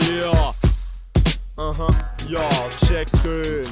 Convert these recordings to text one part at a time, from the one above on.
Ja. Aha, ja, check den.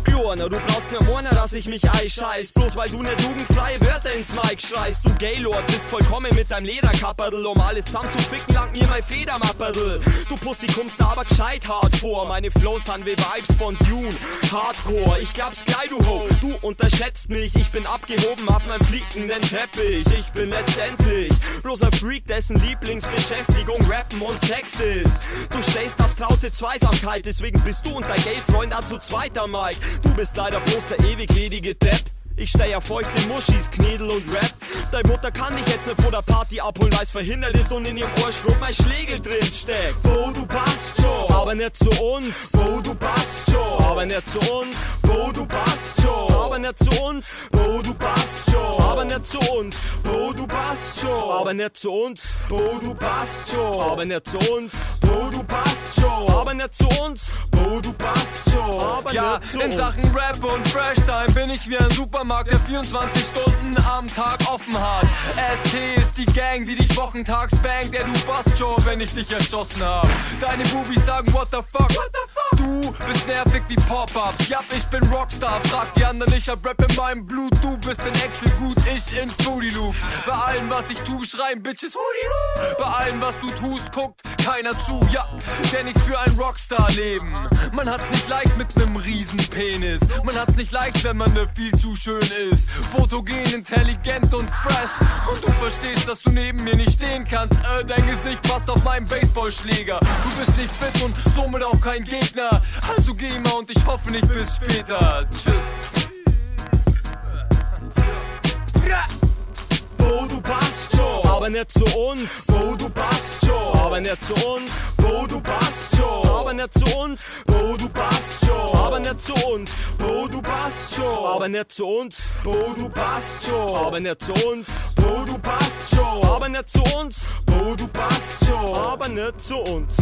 Glorner, du brauchst nur meiner, dass ich mich einscheiß. Bloß weil du ne jugendfreie Wörter ins Mic schreist. Du Gaylord bist vollkommen mit deinem Lederkapperl. Um alles zusammen zu ficken, langt mir mein Federmapperl. Du Pussy kommst da aber gescheit hart vor. Meine Flows han wie Vibes von Dune. Hardcore, ich glaub's gleich, du Ho. Du unterschätzt mich, ich bin abgehoben auf meinem fliegenden Teppich. Ich bin letztendlich bloß ein Freak, dessen Lieblingsbeschäftigung Rappen und Sex ist. Du stehst auf traute Zweisamkeit, deswegen bist du und dein Gay-Freund zu zweiter Mike. Du bist leider bloß der ewig ledige Depp. Ich steh auf feuchte Muschis, Knädel und Rap. Deine Mutter kann dich jetzt nicht vor der Party abholen, weil's verhindert ist und in ihrem Ohrschrupp mein Schlegel drin steckt. Bo, du passt schon, aber nicht zu uns. Bo, du passt schon, aber nicht zu uns. Bo, du passt schon, aber nicht zu uns. Bo, du passt schon, aber nicht zu uns. Bo, du passt schon, aber nicht zu uns. Bo, du passt schon, aber nicht zu uns. Bo, du passt schon, aber nicht zu uns. Bo, du passt schon, aber Ja, nicht zu in uns. Sachen Rap und Fresh-Time bin ich wie ein Supermarkt, der 24 Stunden am Tag offen hat. ST ist die Gang, die dich wochentags bangt, der du passt schon, wenn ich dich erschossen hab. Deine Bubis sagen what the fuck, du bist nervig wie Pop-Ups. Ja, ich bin Rockstar, frag die anderen, ich hab Rap in meinem Blut. Du bist in Excel gut, ich in Fruity Loops. Bei allem was ich tu, schreien Bitches Hoodie. Bei allem was du tust, guckt keiner zu, ja, denn ich für ein Rockstar leben. Man hat's nicht leicht mit nem riesen Penis. Man hat's nicht leicht, wenn man ne viel zu schön ist. Fotogen, intelligent und fresh. Und du verstehst, dass du neben mir nicht stehen kannst. Dein Gesicht passt auf meinen Baseballschläger. Du bist nicht fit und somit auch kein Gegner. Also geh mal und ich hoffe nicht bis später. Tschüss. Bo, du passt schon, aber nicht zu uns. Bo, du passt schon, aber nicht zu uns. Bo, du passt schon, aber nicht zu uns. Bo, du passt schon, aber nicht zu uns. Bo, du passt schon, aber nicht zu uns. Bo, du passt schon, aber nicht zu uns. Bo, du passt schon, aber nicht zu uns. Bo, du passt schon, aber nicht zu uns.